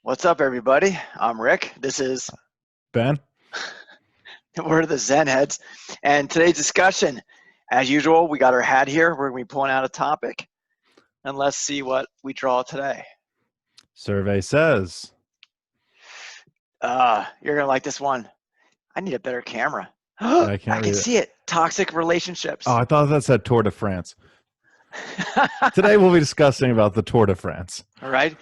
What's up, everybody? I'm Rick. This is Ben? we're the Zen Heads, and today's discussion, as usual, we got our hat here. We're going to be pulling out a topic, and let's see what we draw today. Survey says. You're going to like this one. I need a better camera. Yeah, I I can't can read it. see it. Toxic Oh, relationships. I thought that said Tour de France. Today we'll be discussing about the Tour de France All right.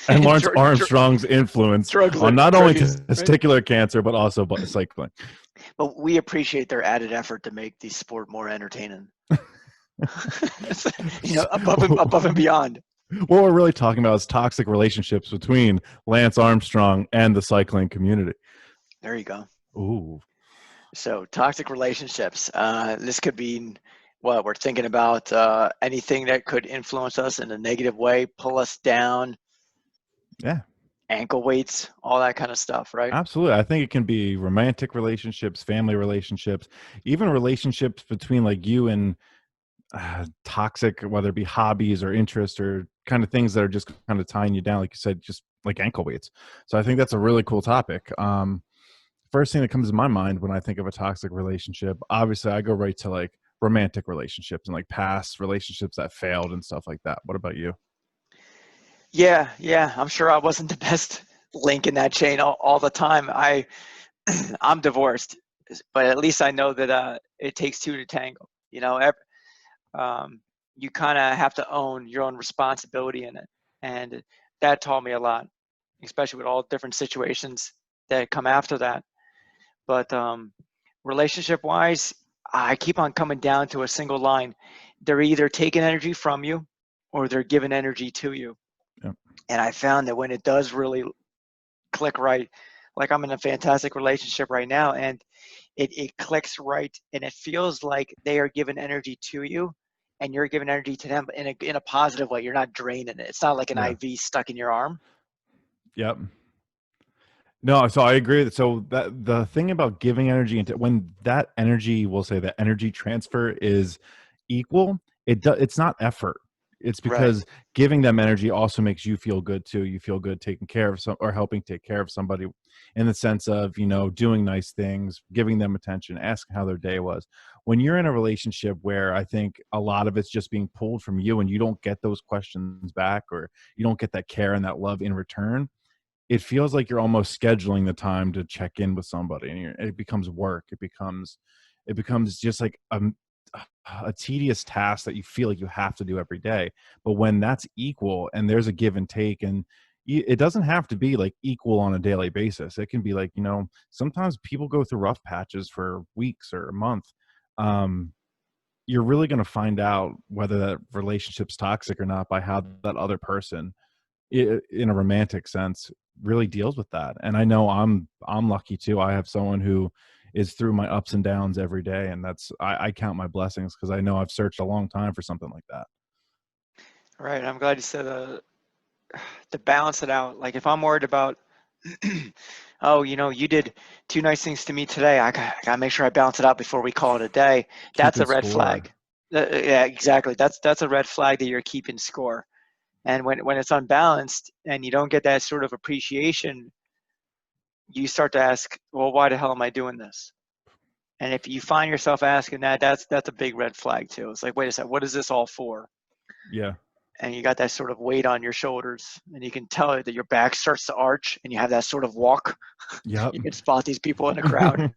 and Lawrence Drug, Armstrong's influence on not only drug use, right? testicular cancer but also cycling. But we appreciate their added effort to make the sport more entertaining. Above and beyond. What we're really talking about is toxic relationships between Lance Armstrong and the cycling community. There you go. Ooh. So toxic relationships. This could be what we're thinking about. Anything that could influence us in a negative way, pull us down. Yeah. Ankle weights, all that kind of stuff, right? Absolutely. I think it can be romantic relationships, family relationships, even relationships between like you and toxic, whether it be hobbies or interests or kind of things that are just kind of tying you down, like you said, just like ankle weights. So I think that's a really cool topic. First thing that comes to my mind when I think of a toxic relationship, obviously I go right to like romantic relationships and like past relationships that failed and stuff like that. What about you? Yeah. I'm sure I wasn't the best link in that chain all the time. I'm divorced, but at least I know that it takes two to tango. Um, you kind of have to own your own responsibility in it, and that taught me a lot, especially with all different situations that come after that. But relationship wise, I keep on coming down to a single line. They're either taking energy from you or they're giving energy to you. Yep. And I found that when it does really click right, like I'm in a fantastic relationship right now, and it clicks right, and it feels like they are giving energy to you and you're giving energy to them in a positive way. You're not draining it. It's not like an Yeah. IV stuck in your arm. Yep. No, so I agree. So that the thing about giving energy into when that energy, we'll say that energy transfer is equal, it's not effort. It's Right. because giving them energy also makes you feel good too. You feel good taking care of some or helping take care of somebody in the sense of, doing nice things, giving them attention, asking how their day was. When you're in a relationship where I think a lot of it's just being pulled from you and you don't get those questions back or you don't get that care and that love in return, it feels like you're almost scheduling the time to check in with somebody and it becomes work. It becomes just like a tedious task that you feel like you have to do every day. But when that's equal and there's a give and take, and it doesn't have to be like equal on a daily basis. It can be like, sometimes people go through rough patches for weeks or a month. um you're really going to find out whether that relationship's toxic or not by how that other person, in a romantic sense, really deals with that. And I know I'm lucky too. I have someone who is through my ups and downs every day, and I count my blessings because I know I've searched a long time for something like that. Right. I'm glad you said to balance it out. Like if I'm worried about, oh, you did two nice things to me today. I gotta make sure I balance it out before we call it a day. That's Keeping a red score. flag. Yeah, exactly. That's a red flag that you're keeping score. And when it's unbalanced and you don't get that sort of appreciation, you start to ask, well, why the hell am I doing this? And if you find yourself asking that, that's a big red flag too. It's like, wait a second, what is this all for? Yeah. And you got that sort of weight on your shoulders, and you can tell that your back starts to arch, and you have that sort of walk. Yep. You can spot these people in a crowd.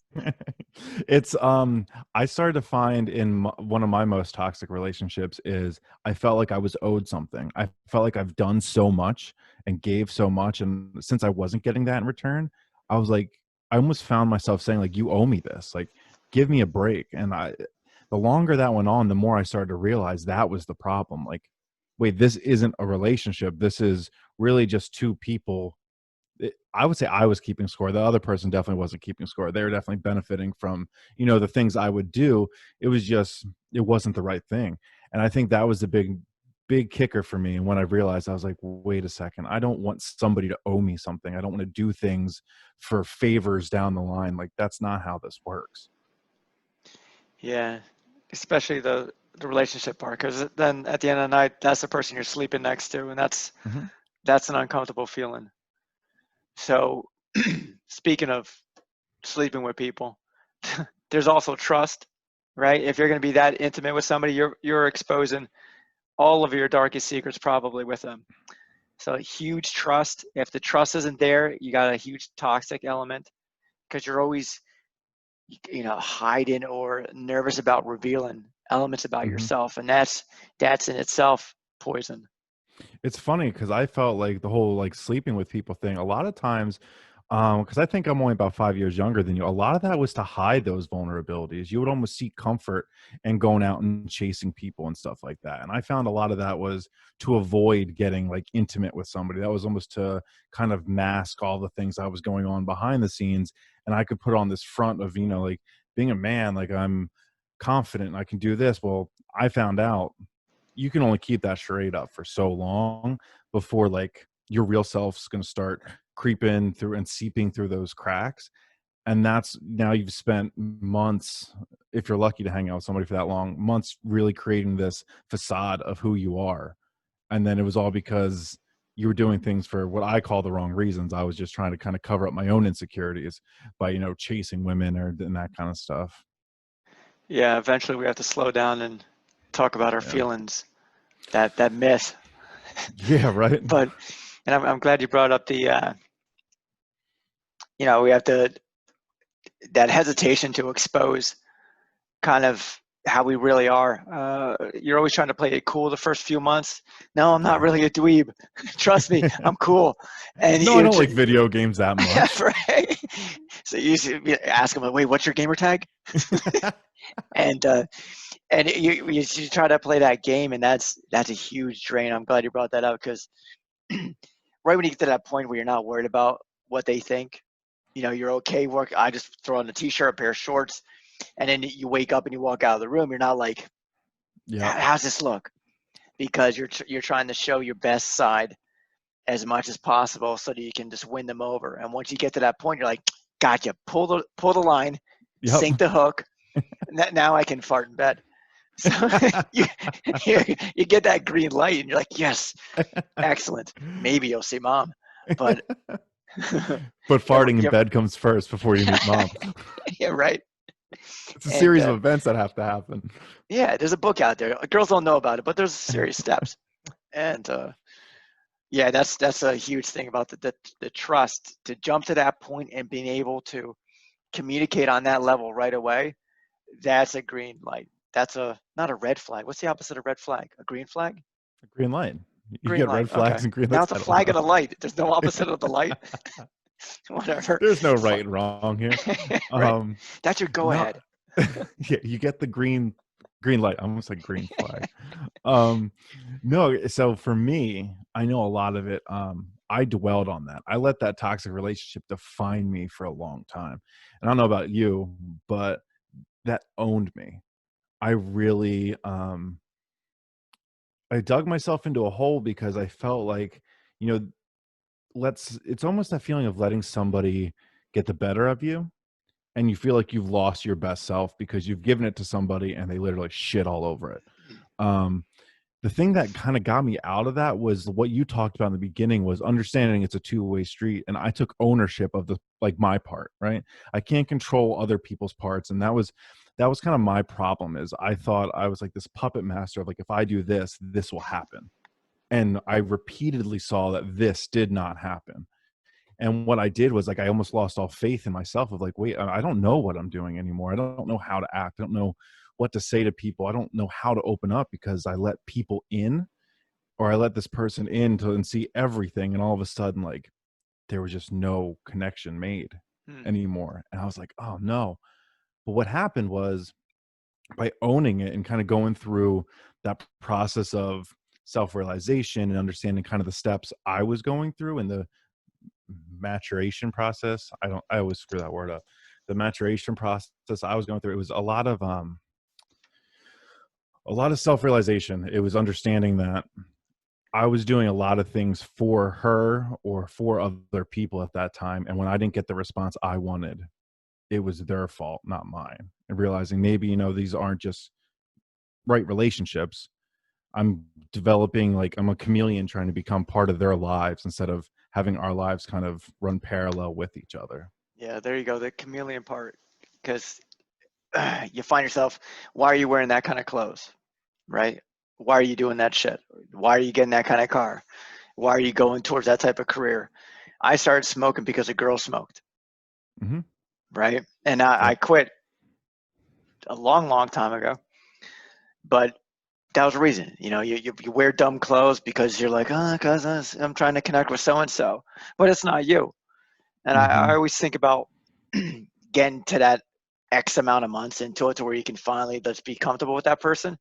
It's I started to find in one of my most toxic relationships is I felt like I was owed something. I felt like I've done so much and gave so much, and since I wasn't getting that in return, I was like, I almost found myself saying like, you owe me this, like give me a break. And the longer that went on, the more I started to realize that was the problem. Like, wait, this isn't a relationship, this is really just two people. I would say I was keeping score. The other person definitely wasn't keeping score. They were definitely benefiting from, the things I would do. It was just, it wasn't the right thing. And I think that was the big kicker for me. And when I realized, I was like, wait a second, I don't want somebody to owe me something. I don't want to do things for favors down the line. Like, that's not how this works. Yeah, especially the relationship part, because then at the end of the night, that's the person you're sleeping next to, and that's Hmm. that's an uncomfortable feeling. So speaking of sleeping with people, there's also trust, right? If you're going to be that intimate with somebody, you're exposing all of your darkest secrets probably with them. So huge trust. If the trust isn't there, you got a huge toxic element because you're always, hiding or nervous about revealing elements about Hmm. yourself, and that's in itself poison. It's funny because I felt like the whole like sleeping with people thing a lot of times, because I think I'm only about 5 years younger than you. A lot of that was to hide those vulnerabilities. You would almost seek comfort and going out and chasing people and stuff like that. And I found a lot of that was to avoid getting like intimate with somebody. That was almost to kind of mask all the things that was going on behind the scenes. And I could put on this front of, like being a man, like I'm confident and I can do this. Well, I found out you can only keep that charade up for so long before like your real self's going to start creeping through and seeping through those cracks. And that's now you've spent months, if you're lucky to hang out with somebody for that long, months really creating this facade of who you are. And then it was all because you were doing things for what I call the wrong reasons. I was just trying to kind of cover up my own insecurities by, chasing women and that kind of stuff. Yeah, eventually we have to slow down and talk about our Yeah. feelings. That myth. Yeah, right. But and I'm glad you brought up the we have that hesitation to expose kind of how we really are. You're always trying to play it cool the first few months. No, I'm not Yeah. really a dweeb. Trust me, I'm cool. And No, I don't like video games that much. right. So you ask them, wait, what's your gamer tag? And you try to play that game, and that's a huge drain. I'm glad you brought that up because right when you get to that point where you're not worried about what they think, you're okay. I just throw on a t-shirt, a pair of shorts, and then you wake up and you walk out of the room. You're not like, Yeah. how's this look? Because you're trying to show your best side as much as possible so that you can just win them over. And once you get to that point, you're like, gotcha. Pull the line, Yep. sink the hook. Now I can fart in bed. So you, you get that green light and you're like, yes, excellent. Maybe you'll see mom, but But farting in yeah, bed comes first before you meet mom. yeah, right. It's a And series of events that have to happen. yeah, there's a book out there. Girls don't know about it, but there's serious steps. And yeah, that's a huge thing about the trust to jump to that point and being able to communicate on that level right away. That's a green light. That's not a red flag. What's the opposite of red flag? A green flag? Green light. You Green get light. red Okay. flags and green Now lights. it's a I don't flag know. and a light. There's no opposite of the light. Whatever. There's no right and wrong here. Right. That's your go No, ahead. yeah, you get the green light. I almost like green flag. No, so for me, I know a lot of it. I dwelled on that. I let that toxic relationship define me for a long time. And I don't know about you, but that owned me. I really I dug myself into a hole because I felt like, you know, it's almost that feeling of letting somebody get the better of you and you feel like you've lost your best self because you've given it to somebody and they literally shit all over it. Um, the thing that kind of got me out of that was what you talked about in the beginning was understanding it's a two-way street. And I took ownership of the like my part, right? I can't control other people's parts. And that was kind of my problem is I thought I was like this puppet master of like, if I do this, this will happen. And I repeatedly saw that this did not happen. And what I did was like I almost lost all faith in myself of like, wait, I don't know what I'm doing anymore. I don't know how to act. I don't know what to say to people. I don't know how to open up because I let people in or I let this person in to and see everything. And all of a sudden, like there was just no connection made Hmm. anymore. And I was like, oh no. But what happened was by owning it and kind of going through that process of self-realization and understanding kind of the steps I was going through and the maturation process. I always screw that word up. The maturation process I was going through, it was a lot of self-realization. It was understanding that I was doing a lot of things for her or for other people at that time. And when I didn't get the response I wanted, it was their fault, not mine. And realizing maybe, these aren't just right relationships. I'm developing like I'm a chameleon trying to become part of their lives instead of having our lives kind of run parallel with each other. Yeah, there you go, the chameleon part. Because you find yourself, why are you wearing that kind of clothes, right? Why are you doing that shit? Why are you getting that kind of car? Why are you going towards that type of career? I started smoking because a girl smoked, Hmm. right? And I Yep. quit a long, long time ago, but that was a reason. You wear dumb clothes because you're like, oh, because I'm trying to connect with so and so, but it's not you. And I Hmm. always think about getting to that X amount of months into it to where you can finally let's be comfortable with that person.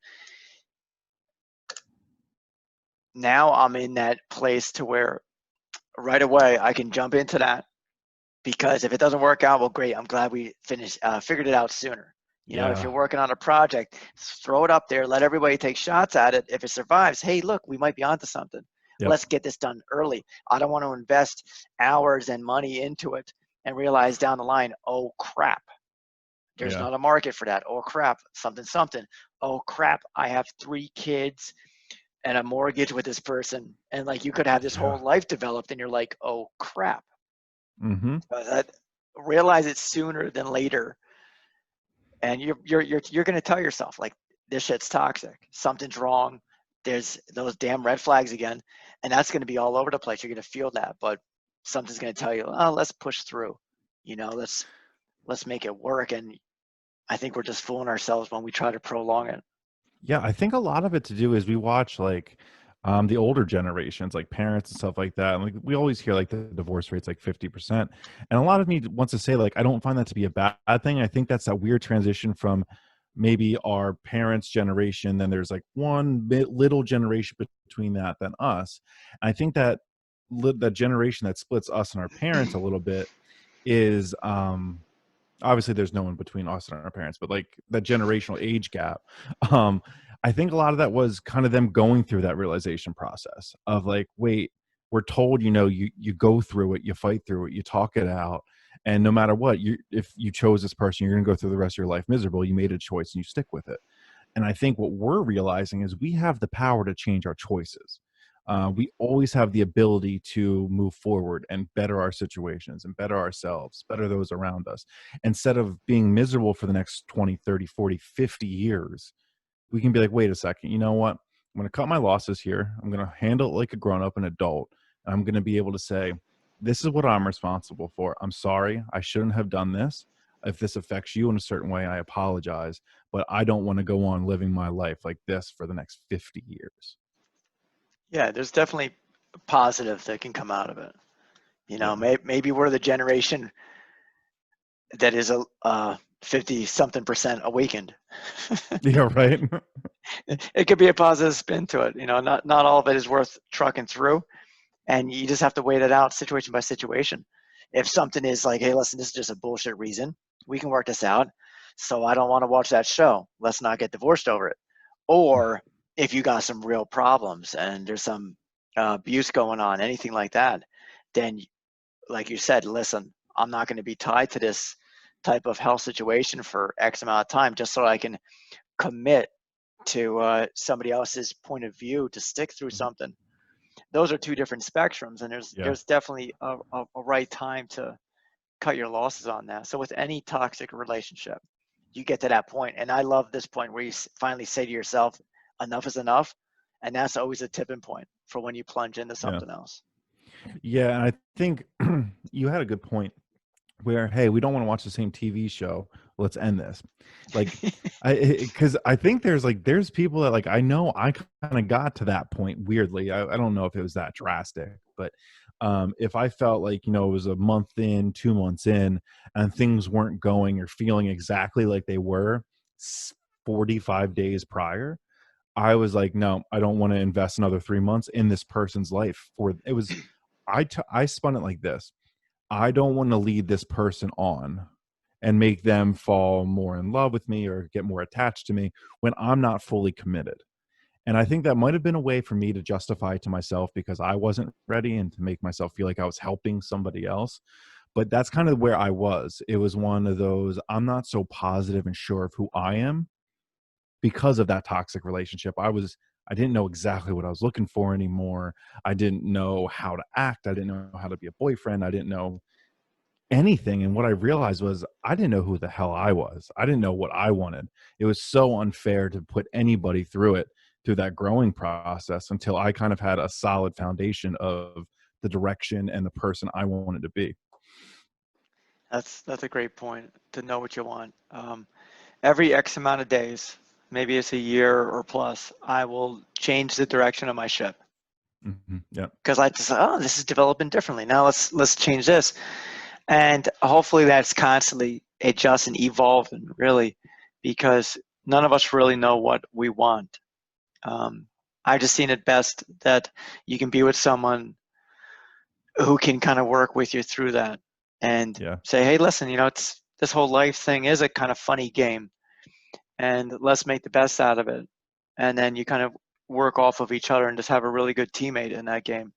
Now I'm in that place to where right away I can jump into that, because if it doesn't work out, well, great. I'm glad we figured it out sooner. If Yeah. you're working on a project, throw it up there, let everybody take shots at it. If it survives, hey, look, we might be onto something. Yep. Let's get this done early. I don't want to invest hours and money into it and realize down the line, oh crap, there's Yeah. not a market for that. Oh crap, something, something. Oh crap, I have 3 kids and a mortgage with this person. And like you could have this Yeah. whole life developed and you're like, oh crap. Hmm. That, realize it sooner than later, and you're going to tell yourself like this shit's toxic, something's wrong, there's those damn red flags again, and that's going to be all over the place. You're going to feel that, but something's going to tell you, oh, let's push through, let's make it work. And I think we're just fooling ourselves when we try to prolong it. Yeah, I think a lot of it to do is we watch like the older generations, like parents and stuff like that. And like we always hear like the divorce rate's like 50%. And a lot of me wants to say, like, I don't find that to be a bad thing. I think that's that weird transition from maybe our parents' generation. Then there's like little generation between that than us. And I think that that generation that splits us and our parents a little bit is obviously there's no one between us and our parents, but like that generational age gap. um I think a lot of that was kind of them going through that realization process of like, wait, we're told, you go through it, you fight through it, you talk it out, and no matter what, if you chose this person, you're going to go through the rest of your life miserable. You made a choice and you stick with it. And I think what we're realizing is we have the power to change our choices. We always have the ability to move forward and better our situations and better ourselves, better those around us. Instead of being miserable for the next 20, 30, 40, 50 years, we can be like, wait a second, you know what? I'm going to cut my losses here. I'm going to handle it like a grown up, an adult. And I'm going to be able to say, this is what I'm responsible for. I'm sorry. I shouldn't have done this. If this affects you in a certain way, I apologize, but I don't want to go on living my life like this for the next 50 years. Yeah, there's definitely positive that can come out of it. Yeah. Maybe we're the generation that is a 50 something percent awakened. Yeah, right. It could be a positive spin to it. Not all of it is worth trucking through, and you just have to wait it out situation by situation. If something is like, hey, listen, this is just a bullshit reason, we can work this out. So I don't want to watch that show. Let's not get divorced over it. Or if you got some real problems and there's some abuse going on, anything like that, then like you said, listen, I'm not going to be tied to this type of health situation for X amount of time just so I can commit to somebody else's point of view to stick through something. Those are two different spectrums, and there's Yeah. there's definitely a right time to cut your losses on that. So with any toxic relationship, you get to that point, and I love this point where you finally say to yourself, enough is enough, and that's always a tipping point for when you plunge into Yeah. something else. Yeah. And I think you had a good point where, hey, we don't want to watch the same TV show. Let's end this. Like, because I think there's people that, like, I know I kind of got to that point weirdly. I don't know if it was that drastic, but if I felt like, it was a month in, 2 months in, and things weren't going or feeling exactly like they were 45 days prior, I was like, no, I don't want to invest another 3 months in this person's life. For it was, I spun it like this: I don't want to lead this person on and make them fall more in love with me or get more attached to me when I'm not fully committed. And I think that might have been a way for me to justify to myself because I wasn't ready and to make myself feel like I was helping somebody else. But that's kind of where I was. It was one of those, I'm not so positive and sure of who I am because of that toxic relationship. I didn't know exactly what I was looking for anymore. I didn't know how to act. I didn't know how to be a boyfriend. I didn't know anything. And what I realized was I didn't know who the hell I was. I didn't know what I wanted. It was so unfair to put anybody through it, through that growing process, until I kind of had a solid foundation of the direction and the person I wanted to be. That's a great point, to know what you want. Every X amount of days, maybe it's a year or plus, I will change the direction of my ship Yeah. because I just, oh, this is developing differently. Now let's change this, and hopefully that's constantly adjust and evolving, really, because none of us really know what we want. Um, I've just seen it best that you can be with someone who can kind of work with you through that and Yeah. say, hey, listen, it's this whole life thing is a kind of funny game, and let's make the best out of it. And then you kind of work off of each other and just have a really good teammate in that game.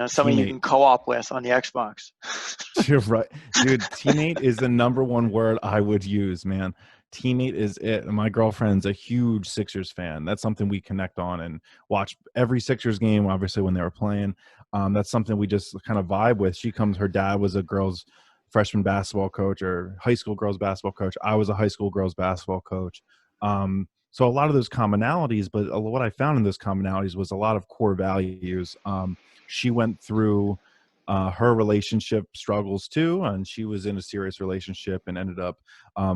Somebody you Teammate. can co-op with on the Xbox. You're right. Dude, teammate is the number one word I would use, man. Teammate is it. And my girlfriend's a huge Sixers fan. That's something we connect on and watch every Sixers game, obviously, when they were playing. That's something we just kind of vibe with. Her dad was a girls' freshman basketball coach or high school girls' basketball coach. I was a high school girls' basketball coach. So a lot of those commonalities, but what I found in those commonalities was a lot of core values. She went through her relationship struggles too, and she was in a serious relationship and ended up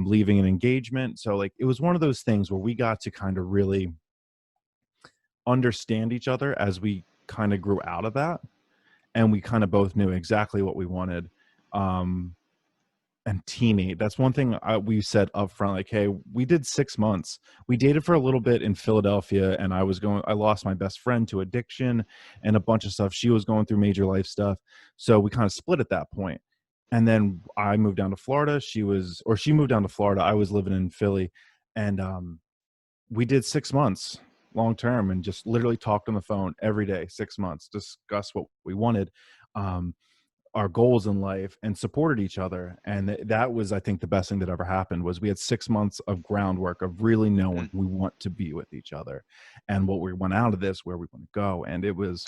leaving an engagement. So like it was one of those things where we got to kind of really understand each other as we kind of grew out of that, and we kind of both knew exactly what we wanted. um and teammate, that's one thing we said up front, like, hey, we did 6 months. We dated for a little bit in Philadelphia, and I lost my best friend to addiction and a bunch of stuff. She was going through major life stuff, so we kind of split at that point. And then I moved down to Florida. She moved down to Florida. I was living in Philly. And we did 6 months long term and just literally talked on the phone every day, 6 months, discuss what we wanted, um, our goals in life, and supported each other. And that was, I think, the best thing that ever happened. Was we had 6 months of groundwork of really knowing Mm. we want to be with each other and what we went out of this, where we want to go. And it was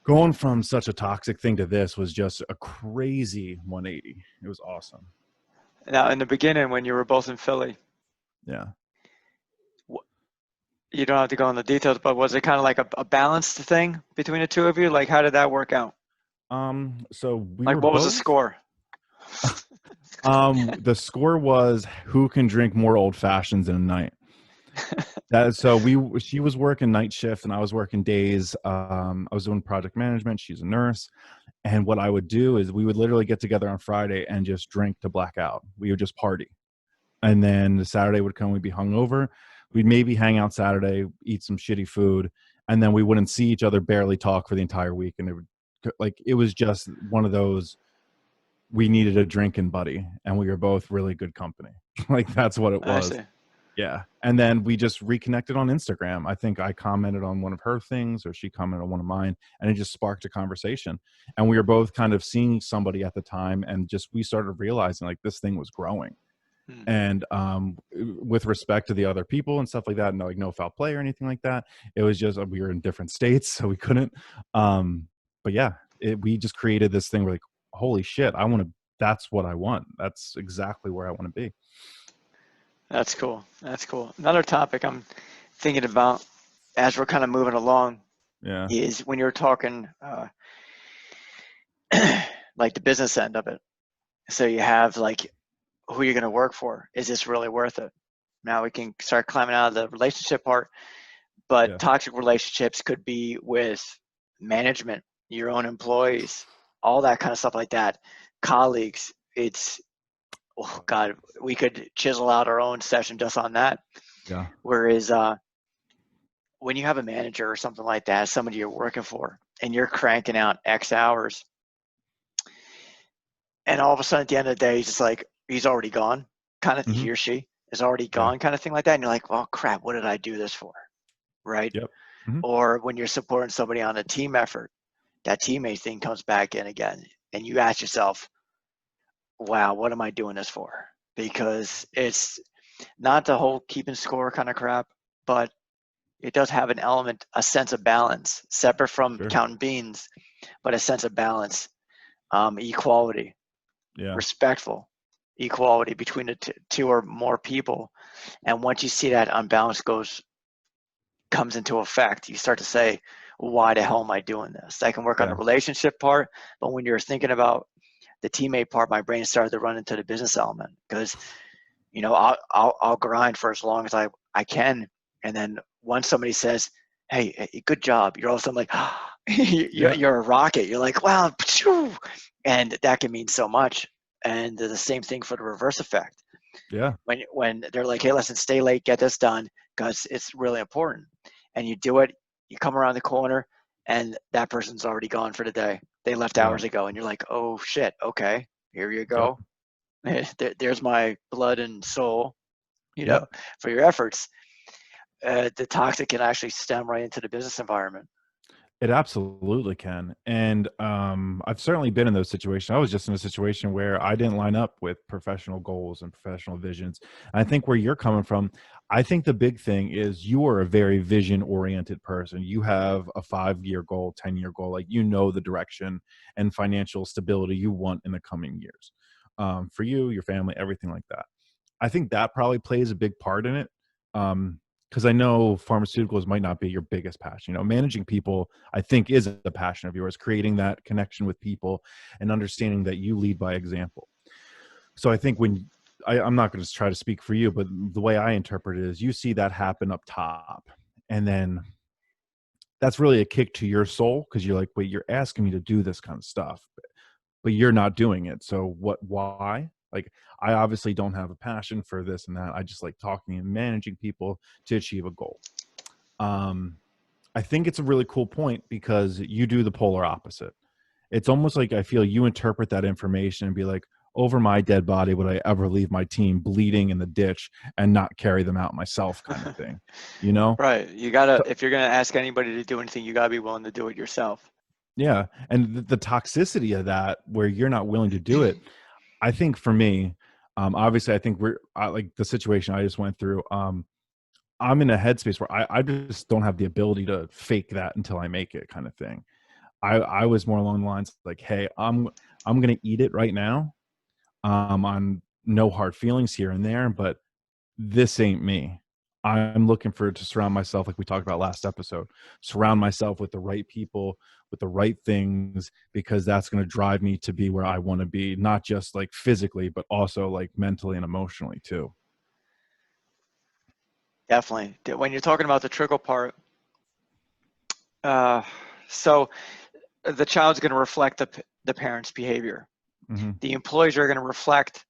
going from such a toxic thing to this was just a crazy 180. It was awesome. Now, in the beginning, when you were both in Philly, Yeah. you don't have to go into details, but was it kind of like a balanced thing between the two of you? Like, how did that work out? So we Like, were what was the both score? the score was who can drink more old fashions in a night. She was working night shift and I was working days. I was doing project management. She's a nurse. And what I would do is we would literally get together on Friday and just drink to black out. We would just party. And then the Saturday would come, we'd be hungover. We'd maybe hang out Saturday, eat some shitty food, and then we wouldn't see each other, barely talk for the entire week. And it was just one of those, we needed a drinking buddy and we were both really good company. Like that's what it I was. see. Yeah. And then we just reconnected on Instagram. I think I commented on one of her things or she commented on one of mine, and it just sparked a conversation. And we were both kind of seeing somebody at the time, and just we started realizing like this thing was growing. Hmm. And with respect to the other people and stuff like that, no, like no foul play or anything like that. It was just we were in different states, so we couldn't. But yeah, we just created this thing where like, holy shit, that's what I want. That's exactly where I want to be. That's cool. That's cool. Another topic I'm thinking about as we're kind of moving along Yeah. is when you're talking like the business end of it. So you have like who you're going to work for. Is this really worth it? Now we can start climbing out of the relationship part, but Yeah. toxic relationships could be with management, your own employees, all that kind of stuff like that, colleagues. It's, oh God, we could chisel out our own session just on that. Yeah. Whereas when you have a manager or something like that, somebody you're working for, and you're cranking out X hours, and all of a sudden at the end of the day, he's just like, he's already gone, kind of, Mm-hmm. he or she is already Yeah. gone, kind of thing like that. And you're like, well, crap, what did I do this for? Right. Yep. Mm-hmm. Or when you're supporting somebody on a team effort, that teammate thing comes back in again. And you ask yourself, wow, what am I doing this for? Because it's not the whole keeping score kind of crap, but it does have an element, a sense of balance, separate from Sure. counting beans, but a sense of balance, equality, Yeah. respectful equality between the two or more people. And once you see that unbalance comes into effect, you start to say, why the hell am I doing this? I can work on the Yeah. relationship part, but when you're thinking about the teammate part, my brain started to run into the business element, because I'll grind for as long as I can, and then once somebody says, hey, good job, you're all of a sudden like, Yeah. you're a rocket. You're like, wow, phew, and that can mean so much. And the same thing for the reverse effect. Yeah. When they're like, hey, listen, stay late, get this done, because it's really important, and you do it, you come around the corner, and that person's already gone for the day. They left Yeah. hours ago, and you're like, oh shit, okay, here you Yep. go. There's my blood and soul, Yep. for your efforts. The toxic can actually stem right into the business environment. It absolutely can. And I've certainly been in those situations. I was just in a situation where I didn't line up with professional goals and professional visions. And I think where you're coming from, I think the big thing is you are a very vision oriented person. You have a 5-year goal, 10-year goal, like you know the direction and financial stability you want in the coming years. For you, your family, everything like that. I think that probably plays a big part in it. Because I know pharmaceuticals might not be your biggest passion. Managing people, I think, is a passion of yours, creating that connection with people and understanding that you lead by example. So I think I'm not going to try to speak for you, but the way I interpret it is you see that happen up top. And then that's really a kick to your soul, because you're like, wait, you're asking me to do this kind of stuff, but you're not doing it. So why? Like, I obviously don't have a passion for this and that. I just like talking and managing people to achieve a goal. Um, I think it's a really cool point because you do the polar opposite. It's almost like I feel you interpret that information and be like, over my dead body, would I ever leave my team bleeding in the ditch and not carry them out myself, kind of thing, you know? Right. So, If you're gonna ask anybody to do anything, you gotta be willing to do it yourself. yeah. And the toxicity of that, where you're not willing to do it, I think for me, obviously, I think like the situation I just went through. I'm in a headspace where I just don't have the ability to fake that until I make it, kind of thing. I was more along the lines like, hey, I'm gonna eat it right now. On no hard feelings here and there, but this ain't me. I'm looking for to surround myself, like we talked about last episode, surround myself with the right people, with the right things, because that's going to drive me to be where I want to be, not just like physically, but also like mentally and emotionally too. Definitely. When you're talking about the trickle part, uh, so the child's going to reflect the parent's behavior. Hmm. The employees are going to reflect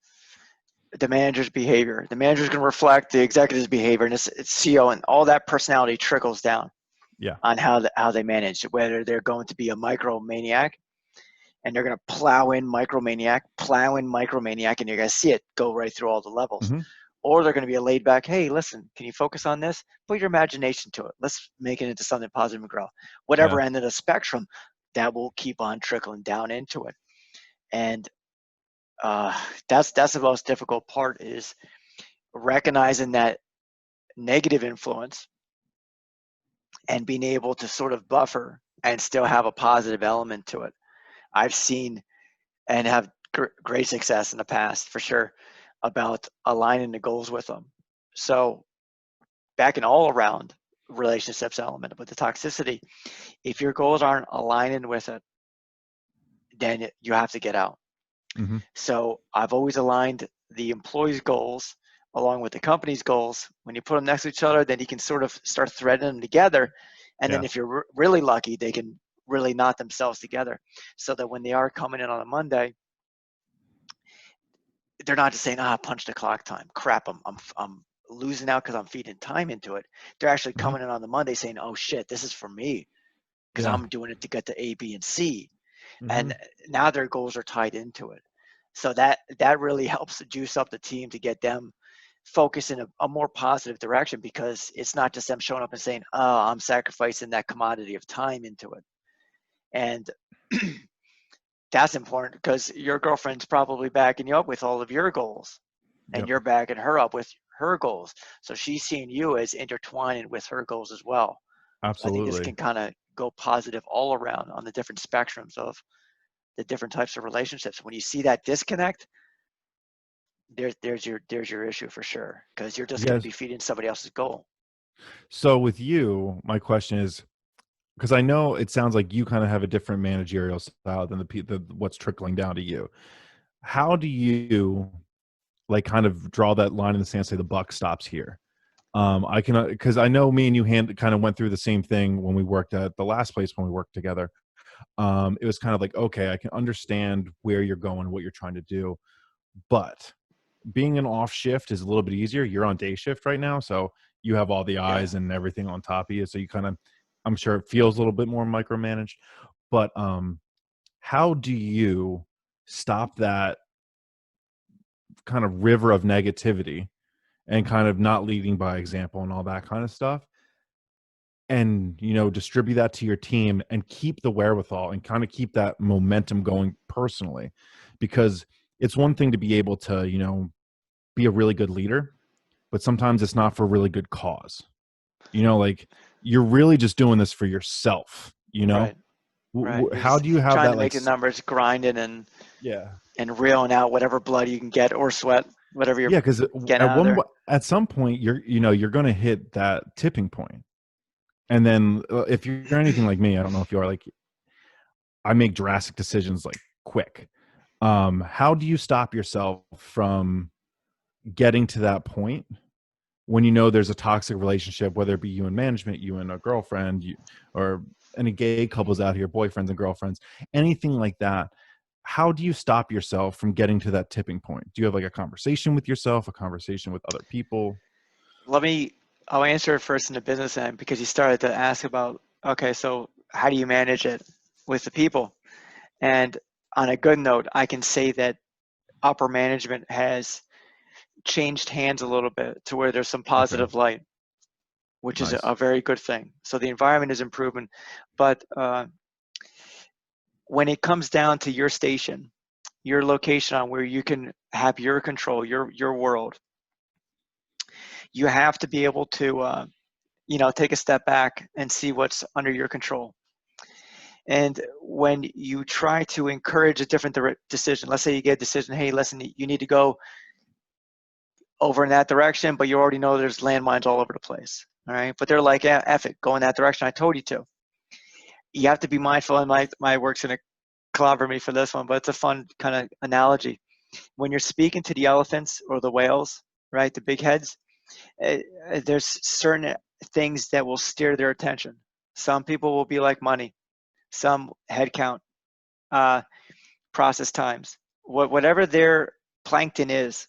the manager's behavior. The manager's going to reflect the executive's behavior, and it's CEO, and all that personality trickles down Yeah. on how they manage. Whether they're going to be a micromaniac, and they're going to plow in micromaniac, and you're going to see it go right through all the levels. Hmm. Or they're going to be a laid back, hey, listen, can you focus on this? Put your imagination to it. Let's make it into something positive and grow. Yeah. Whatever end of the spectrum, that will keep on trickling down into it. And that's the most difficult part, is recognizing that negative influence and being able to sort of buffer and still have a positive element to it. I've seen and have great success in the past, for sure, about aligning the goals with them. So back in all around relationships element with the toxicity, if your goals aren't aligning with it, then you have to get out. Hmm. So I've always aligned the employees' goals along with the company's goals. When you put them next to each other, then you can sort of start threading them together. And then Yeah. if you're really lucky, they can really knot themselves together, so that when they are coming in on a Monday, they're not just saying, punch the clock time. Crap, I'm losing out because I'm feeding time into it. They're actually Hmm. coming in on the Monday saying, oh shit, this is for me, because Yeah. I'm doing it to get to A, B, and C. Hmm. And now their goals are tied into it. So that really helps to juice up the team, to get them focused in a more positive direction, because it's not just them showing up and saying, oh, I'm sacrificing that commodity of time into it. And that's important, because your girlfriend's probably backing you up with all of your goals, and Yep. you're backing her up with her goals. So she's seeing you as intertwining with her goals as well. So I think this Absolutely. can kind of go positive all around on the different spectrums of the different types of relationships. When you see that disconnect, there's your issue for sure, because you're just going to Yes. be feeding somebody else's goal. So with you, my question is, because I know it sounds like you kind of have a different managerial style than the what's trickling down to you. How do you like kind of draw that line in the sand, say the buck stops here? I can, because I know me and you kind of went through the same thing when we worked at the last place when we worked together. It was kind of like, okay, I can understand where you're going, what you're trying to do, but being an off shift is a little bit easier. You're on day shift right now, so you have all the Yeah. eyes and everything on top of you. So you kind of, I'm sure it feels a little bit more micromanaged. But how do you stop that kind of river of negativity and kind of not leading by example and all that kind of stuff? And distribute that to your team and keep the wherewithal and kind of keep that momentum going personally, because it's one thing to be able to be a really good leader, but sometimes it's not for a really good cause. Like you're really just doing this for yourself. Right. Right. You're How just do you have trying that to make the numbers, grinding yeah, and reeling out whatever blood you can get, or sweat, whatever you're yeah, because getting out of there. at some point you're going to hit that tipping point, and then if you're anything like me, I don't know if you are, like I make drastic decisions like quick. How do you stop yourself from getting to that point when there's a toxic relationship, whether it be you and management, you and a girlfriend, or any gay couples out here, boyfriends and girlfriends, anything like that? How do you stop yourself from getting to that tipping point? Do you have like a conversation with yourself, a conversation with other people? I'll answer it first in the business end, because you started to ask about, okay, so how do you manage it with the people? And on a good note, I can say that upper management has changed hands a little bit to where there's some Okay, positive light, which is nice. a very good thing. So the environment is improving. But when it comes down to your station, your location on where you can have your control, your world, you have to be able to take a step back and see what's under your control. And when you try to encourage a different decision, let's say you get a decision, hey, listen, you need to go over in that direction, but you already know there's landmines all over the place. All right. But they're like, yeah, F it, go in that direction. I told you to. You have to be mindful, and my work's going to clobber me for this one, but it's a fun kind of analogy. When you're speaking to the elephants or the whales, right, the big heads, there's certain things that will steer their attention. Some people will be like money, some head count, process times, whatever their plankton is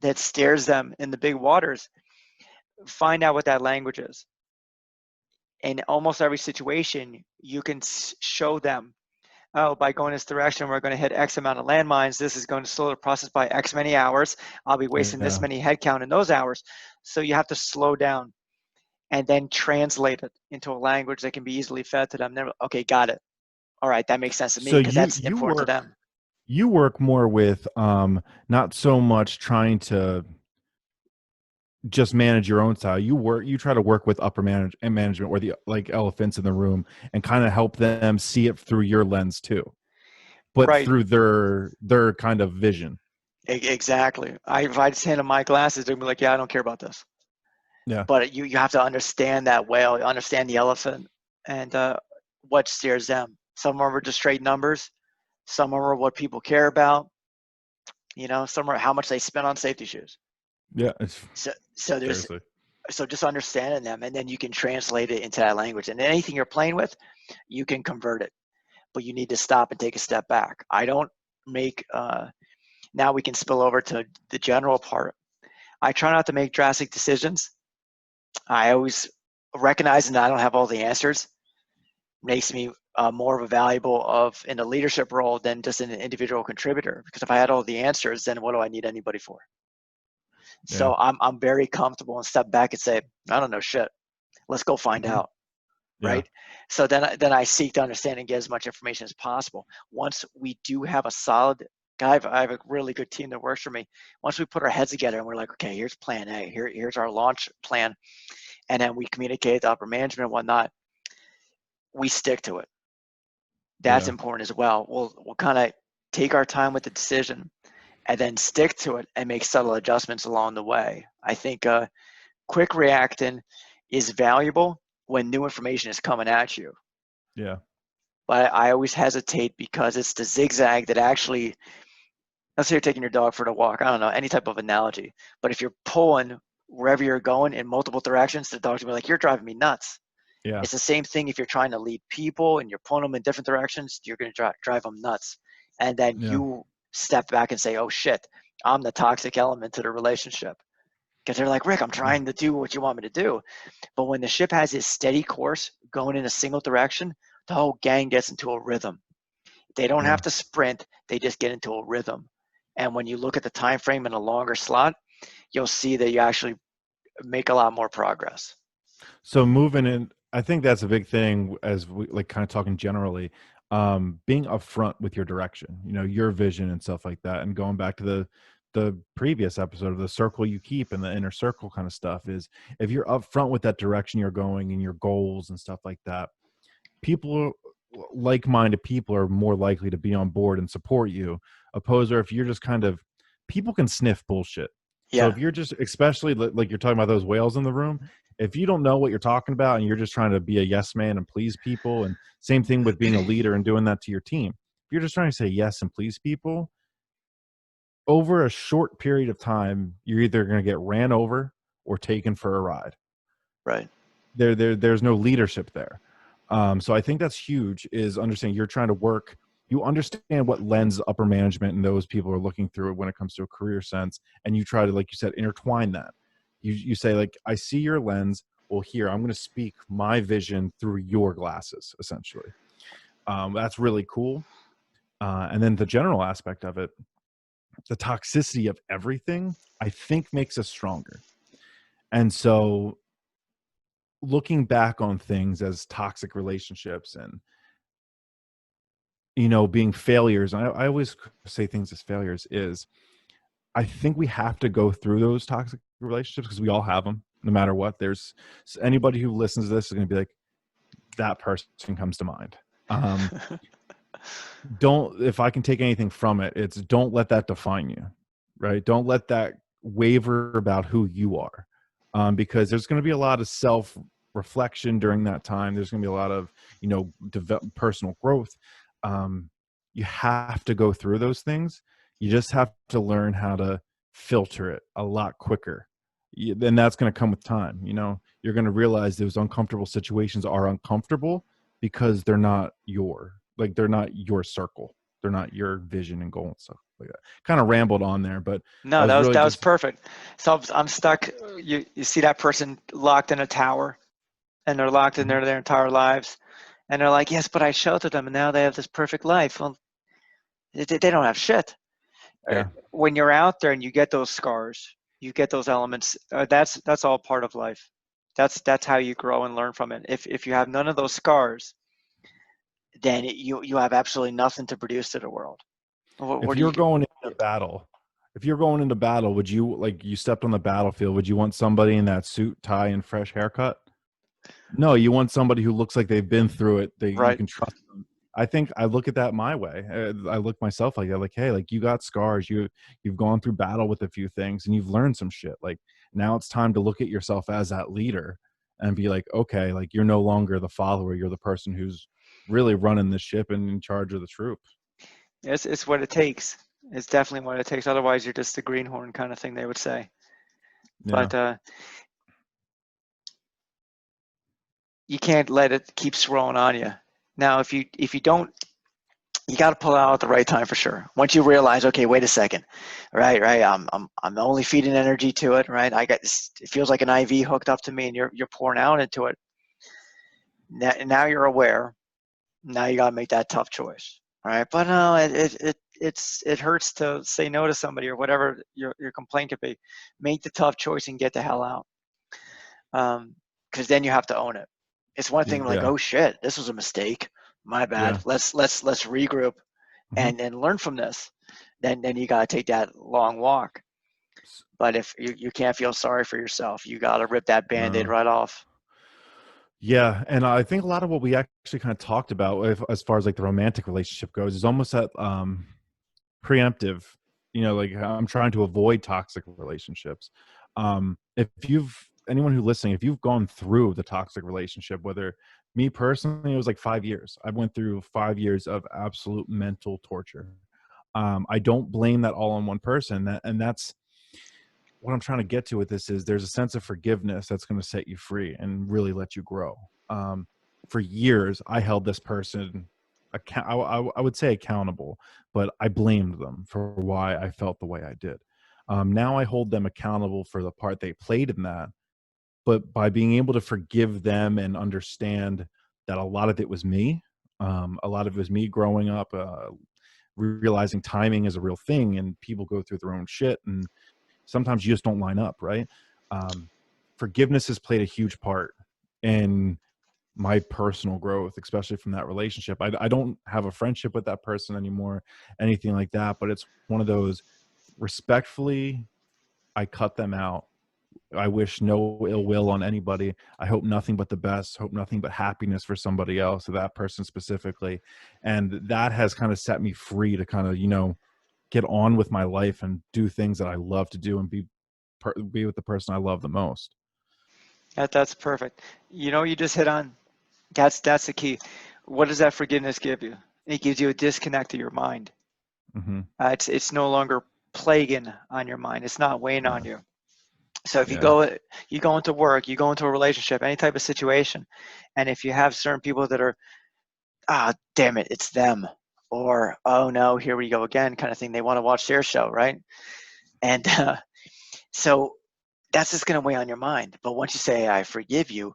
that stares them in the big waters. Find out what that language is. In almost every situation, you can show them, oh, by going this direction, we're going to hit X amount of landmines. This is going to slow the process by X many hours. I'll be wasting this Yeah. many headcount in those hours. So you have to slow down and then translate it into a language that can be easily fed to them. They're, okay, got it. All right, that makes sense to me, So because you that's you important to work them. you work more with not so much trying to just manage your own style. You try to work with management, or the like elephants in the room, and kind of help them see it through your lens too, but Right, through their kind of vision. exactly. If I just hand them my glasses, they'd be like, yeah, I don't care about this. Yeah. But you have to understand that whale, understand the elephant, and what steers them. Some of them are just straight numbers. Some of them are what people care about. Some are how much they spend on safety shoes. Yeah. So there's Seriously. so just understanding them, and then you can translate it into that language. And anything you're playing with, you can convert it. But you need to stop and take a step back. I don't make. Now we can spill over to the general part. I try not to make drastic decisions. I always recognize that I don't have all the answers. Makes me more of a valuable in a leadership role than just an individual contributor. Because if I had all the answers, then what do I need anybody for? Yeah. So I'm very comfortable and step back and say, I don't know shit. Let's go find Mhm. out. Yeah. Right. So then I seek to understand and get as much information as possible. Once we do have a solid I have a really good team that works for me. Once we put our heads together and we're like, okay, here's plan A, here's our launch plan, and then we communicate to upper management and whatnot, we stick to it. That's Yeah. important as well. We'll kind of take our time with the decision and then stick to it and make subtle adjustments along the way. I think quick reacting is valuable when new information is coming at you. Yeah. But I always hesitate because it's the zigzag that actually, let's say you're taking your dog for a walk, I don't know, any type of analogy. But if you're pulling wherever you're going in multiple directions, the dog's gonna be like, you're driving me nuts. Yeah. It's the same thing if you're trying to lead people and you're pulling them in different directions, you're gonna drive them nuts. And then Yeah. you step back and say, oh shit, I'm the toxic element to the relationship. Because they're like, Rick, I'm trying to do what you want me to do. But when the ship has this steady course going in a single direction, the whole gang gets into a rhythm. They don't Yeah. have to sprint, they just get into a rhythm. And when you look at the time frame in a longer slot, you'll see that you actually make a lot more progress. So moving in, I think that's a big thing as we like kind of talking generally, being upfront with your direction, you know, your vision and stuff like that. And going back to the previous episode of the circle you keep and the inner circle kind of stuff is if you're upfront with that direction you're going and your goals and stuff like that, people like-minded people are more likely to be on board and support you opposed or if you're just kind of people can sniff bullshit. So Yeah, if you're just especially like you're talking about those whales in the room, if you don't know what you're talking about and you're just trying to be a yes man and please people, and same thing with being a leader and doing that to your team, if you're just trying to say yes and please people over a short period of time, you're either going to get ran over or taken for a ride. right. There's no leadership there. So I think that's huge is understanding you're trying to work, you understand what lens upper management and those people are looking through when it comes to a career sense, and you try to, like you said, intertwine that. You say like, I see your lens, well here I'm going to speak my vision through your glasses essentially. That's really cool. And then the general aspect of it, the toxicity of everything I think makes us stronger. And so looking back on things as toxic relationships and you know being failures, I always say things as failures is I think we have to go through those toxic relationships because we all have them no matter what. There's anybody who listens to this is going to be like that person comes to mind. um don't, if I can take anything from it, it's don't let that define you, right? Don't let that waver about who you are, because there's going to be a lot of self reflection during that time. There's going to be a lot of, you know, personal growth. um, you have to go through those things. You just have to learn how to filter it a lot quicker. Then that's going to come with time. You know, you're going to realize those uncomfortable situations are uncomfortable because they're not they're not your circle. They're not your vision and goal and stuff like that. Kind of rambled on there, but I No, was really that was just perfect. So I'm stuck. You see that person locked in a tower, and they're locked in Mhm. there their entire lives, and they're like, yes, but I sheltered them, and now they have this perfect life. Well, they don't have shit. Yeah. When you're out there and you get those scars, you get those elements. That's all part of life. That's how you grow and learn from it. If you have none of those scars, then you have absolutely nothing to produce to the world. If What do you you're going into get? battle, if you're going into battle, would you like you stepped on the battlefield? Would you want somebody in that suit, tie, and fresh haircut? No, you want somebody who looks like they've been through it. You Right. can trust them. I think I look at that my way. I look myself like that. Like, hey, like you got scars. You've gone through battle with a few things, and you've learned some shit. Like now it's time to look at yourself as that leader and be like, okay, like you're no longer the follower. You're the person who's really running the ship and in charge of the troop. It's what it takes. It's definitely what it takes. Otherwise, you're just the greenhorn kind of thing, they would say. Yeah. But you can't let it keep swirling on you. Now, if you don't, you got to pull out at the right time for sure. Once you realize, okay, wait a second, right, I'm only feeding energy to it, right? I got this, it feels like an IV hooked up to me, and you're pouring out into it. Now you're aware. Now you got to make that tough choice, right? But no, it hurts to say no to somebody or whatever your complaint could be. Make the tough choice and get the hell out. Because then you have to own it. It's one thing like, Yeah. oh shit, this was a mistake. My bad. Yeah. Let's regroup Mhm. and learn from this. then you got to take that long walk. S- But if you can't feel sorry for yourself, you got to rip that Band-Aid No. right off. Yeah, and I think a lot of what we actually kind of talked about, as far as like the romantic relationship goes, is almost that preemptive. You know, like I'm trying to avoid toxic relationships. If you've anyone who listening, if you've gone through the toxic relationship, whether me personally, it was like 5 years. I went through 5 years of absolute mental torture. I don't blame that all on one person. And that's what I'm trying to get to with this is there's a sense of forgiveness that's going to set you free and really let you grow. For years, I held this person, I would say accountable, but I blamed them for why I felt the way I did. Now I hold them accountable for the part they played in that, but by being able to forgive them and understand that a lot of it was me, a lot of it was me growing up, realizing timing is a real thing and people go through their own shit and sometimes you just don't line up, right? um, Forgiveness has played a huge part in my personal growth, especially from that relationship. I don't have a friendship with that person anymore, anything like that, but it's one of those, respectfully, I cut them out. I wish no ill will on anybody. I hope nothing but the best, hope nothing but happiness for somebody else, or that person specifically. And that has kind of set me free to kind of, get on with my life and do things that I love to do and be with the person I love the most. That's perfect. You just hit on that's the key. What does that forgiveness give you? It gives you a disconnect to your mind. Hmm. It's no longer plaguing on your mind. It's not weighing on Yeah. you. So if Yeah. you go into work, you go into a relationship, any type of situation, and if you have certain people that are, damn it, it's them, or oh no, here we go again, kind of thing. They want to watch their show, right? And so that's just going to weigh on your mind. But once you say, I forgive you,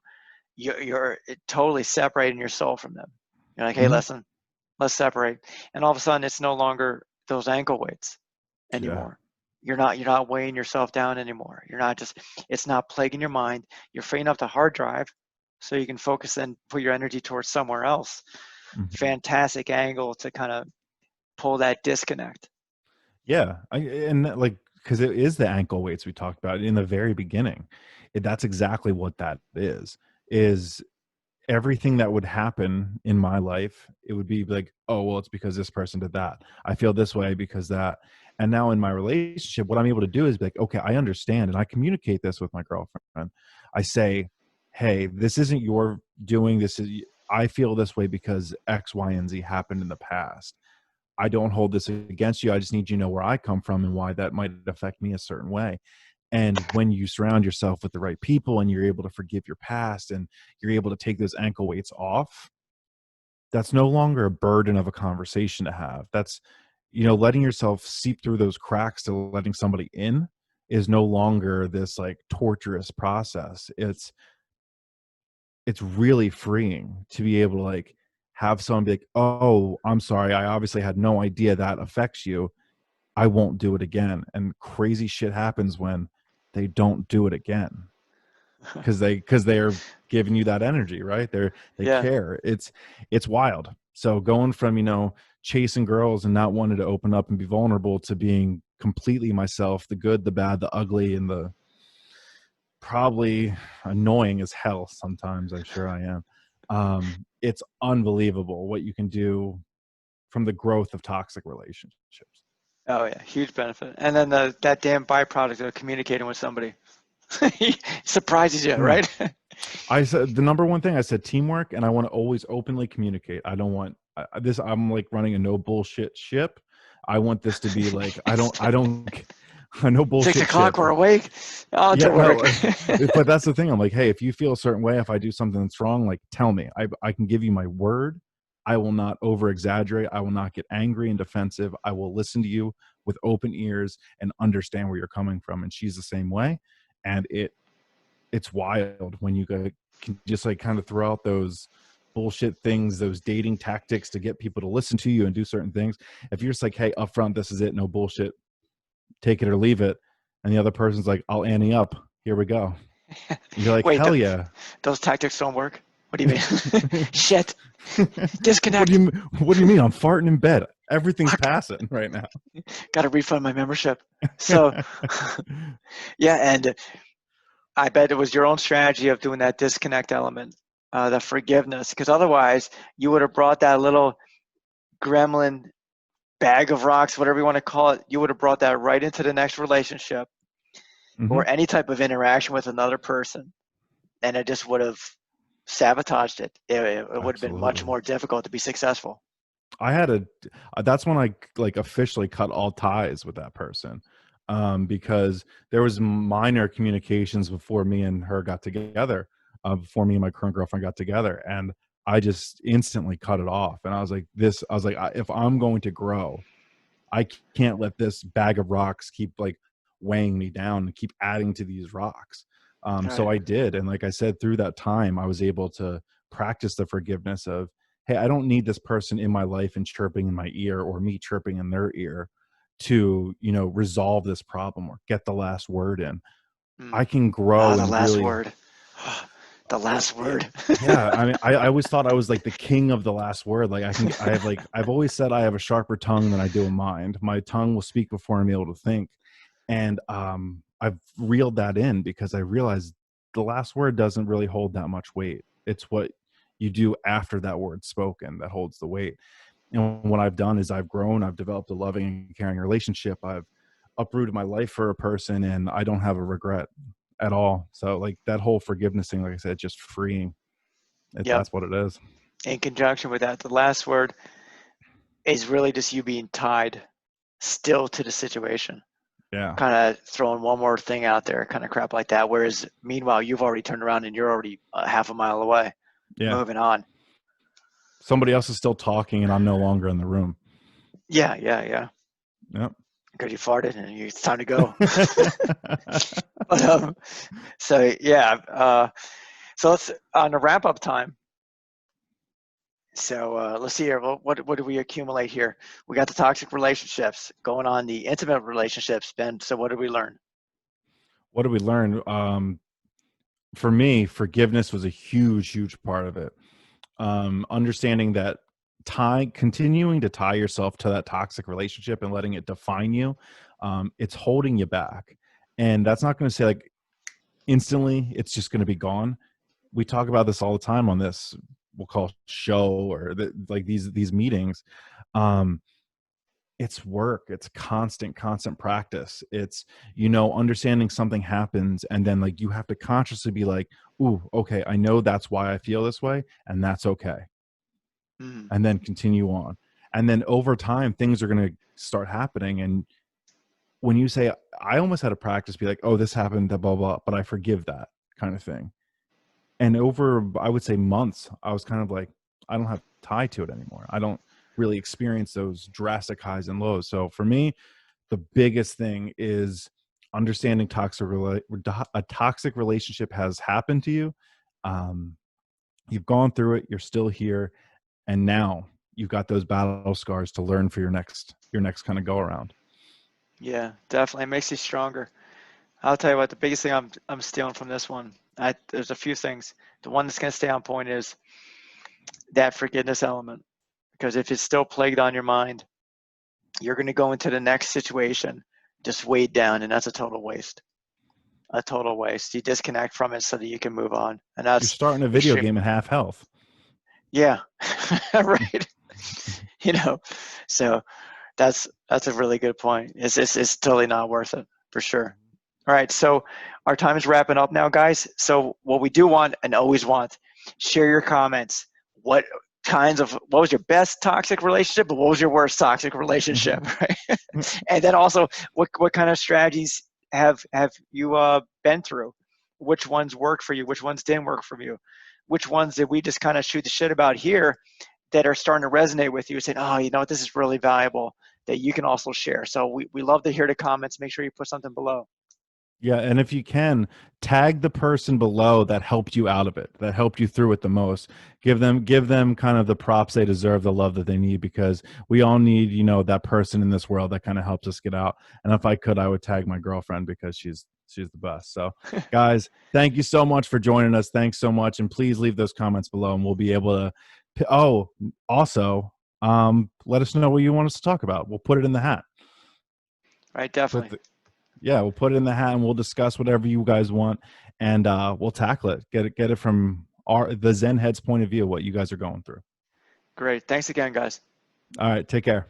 you're totally separating your soul from them. You're like, hey, Hmm. listen, let's separate. And all of a sudden, it's no longer those ankle weights Yeah. anymore. You're not weighing yourself down anymore. It's not plaguing your mind. You're freeing up the hard drive so you can focus and put your energy towards somewhere else. Hmm. Fantastic angle to kind of pull that disconnect. Yeah. Like, because it is the ankle weights we talked about in the very beginning. That's exactly what that is everything that would happen in my life. It would be like, oh, well, it's because this person did that. I feel this way because that. And now in my relationship, what I'm able to do is be like, okay, I understand. And I communicate this with my girlfriend. I say, hey, this isn't your doing. I feel this way because X, Y, and Z happened in the past. I don't hold this against you. I just need you to know where I come from and why that might affect me a certain way. And when you surround yourself with the right people and you're able to forgive your past and you're able to take those ankle weights off, that's no longer a burden of a conversation to have. That's, letting yourself seep through those cracks to letting somebody in is no longer this like torturous process. It's really freeing to be able to like have someone be like, oh, I'm sorry. I obviously had no idea that affects you. I won't do it again. And crazy shit happens when they don't do it again because they're giving you that energy, right? They Yeah. care. It's wild. So going from chasing girls and not wanting to open up and be vulnerable to being completely myself, the good, the bad, the ugly, and the probably annoying as hell sometimes. I'm sure I am. It's unbelievable what you can do from the growth of toxic relationships. Oh yeah, huge benefit. And then that damn byproduct of communicating with somebody surprises you, Mm. right? I said the number one thing I said teamwork, and I want to always openly communicate. I don't want this. I'm like running a no bullshit ship. I want this to be like I don't a no Six bullshit o'clock, ship. we're awake. On to Yeah, work. no, but that's the thing. I'm like, hey, if you feel a certain way, if I do something that's wrong, like tell me. I can give you my word. I will not over exaggerate. I will not get angry and defensive. I will listen to you with open ears and understand where you're coming from. And she's the same way. And it's wild when you can just like kind of throw out those bullshit things, those dating tactics to get people to listen to you and do certain things. If you're just like, hey, up front, this is it, no bullshit, take it or leave it, and the other person's like, I'll ante up, here we go. And you're like, Wait, hell yeah. those tactics don't work? What do you mean? Shit. what do Disconnect. you what do you mean? I'm farting in bed. Everything's passing right now. Got to refund my membership. So, yeah, and I bet it was your own strategy of doing that disconnect element, the forgiveness, because otherwise you would have brought that little gremlin bag of rocks, whatever you want to call it, you would have brought that right into the next relationship Hmm. or any type of interaction with another person, and it just would have sabotaged it. It would have been much Absolutely. more difficult to be successful. I had a that's when I like officially cut all ties with that person, because there was minor communications before me and her got together, before me and my current girlfriend got together, and I just instantly cut it off. And I was like, if I'm going to grow, I can't let this bag of rocks keep like weighing me down and keep adding to these rocks. So Right. I did, and like I said, through that time, I was able to practice the forgiveness of, hey, I don't need this person in my life and chirping in my ear or me chirping in their ear to, resolve this problem or get the last word in. I Mm. can Ah, grow the and last really, word. The last yeah, word. yeah. I mean, I always thought I was like the king of the last word. Like I've always said I have a sharper tongue than I do a mind. My tongue will speak before I'm able to think. And I've reeled that in because I realized the last word doesn't really hold that much weight. It's what you do after that word's spoken that holds the weight. And what I've done is I've grown, I've developed a loving and caring relationship. I've uprooted my life for a person and I don't have a regret at all. So like that whole forgiveness thing, like I said, just freeing. Yep. That's what it is. In conjunction with that, the last word is really just you being tied still to the situation. Yeah. Kind of throwing one more thing out there, kind of crap like that. Whereas, meanwhile, you've already turned around and you're already half a mile away, Yeah. moving on. Somebody else is still talking and I'm no longer in the room. Yeah, yeah, yeah. Yep. Because you farted and it's time to go. But so yeah, so let's on the wrap up time. So let's see here. What do we accumulate here? We got the toxic relationships going on, the intimate relationships. Ben, so what did we learn? What did we learn? For me, forgiveness was a huge, huge part of it. Understanding that continuing to tie yourself to that toxic relationship and letting it define you, it's holding you back. And that's not going to say like instantly it's just going to be gone. We talk about this all the time on this, we'll call show or like these meetings. Um, it's work, it's constant practice. It's, understanding something happens and then like you have to consciously be like, ooh, okay, I know that's why I feel this way and that's okay, Mm, and then continue on. And then over time things are going to start happening. And when you say, I almost had to practice be like, oh, this happened, blah blah blah, but I forgive that kind of thing. And over, I would say, months, I was kind of like, I don't have tie to it anymore. I don't really experience those drastic highs and lows. So for me, the biggest thing is understanding a toxic relationship has happened to you. Um, you've gone through it. You're still here, and now you've got those battle scars to learn for your next kind of go around. yeah, definitely. It makes you stronger. I'll tell you what, the biggest thing I'm stealing from this one, there's a few things. The one that's going to stay on point is that forgiveness element. Because if it's still plagued on your mind, you're going to go into the next situation just weighed down, and that's a total waste. A total waste. You disconnect from it so that you can move on, and You're that's starting a video extreme. game at half health. Yeah, right. You know, so that's a really good point. It's totally not worth it for sure. All right, so our time is wrapping up now, guys. So what we do want and always want, share your comments. What what was your best toxic relationship, but what was your worst toxic relationship, right? And then also, what kind of strategies have you been through? Which ones worked for you? Which ones didn't work for you? Which ones did we just kind of shoot the shit about here that are starting to resonate with you, saying, oh, you know what, this is really valuable that you can also share. So we love to hear the comments. Make sure you put something below. Yeah, and if you can, tag the person below that helped you out of it, that helped you through it the most. Give them kind of the props they deserve, the love that they need, because we all need, that person in this world that kind of helps us get out. And if I could, I would tag my girlfriend because she's the best. So, guys, thank you so much for joining us. Thanks so much, and please leave those comments below, and we'll be able to. Oh, also, let us know what you want us to talk about. We'll put it in the hat. Right, definitely. Yeah, we'll put it in the hat and we'll discuss whatever you guys want, and we'll tackle it. Get it from the Zen Heads point of view, what you guys are going through. Great. Thanks again, guys. All right, take care.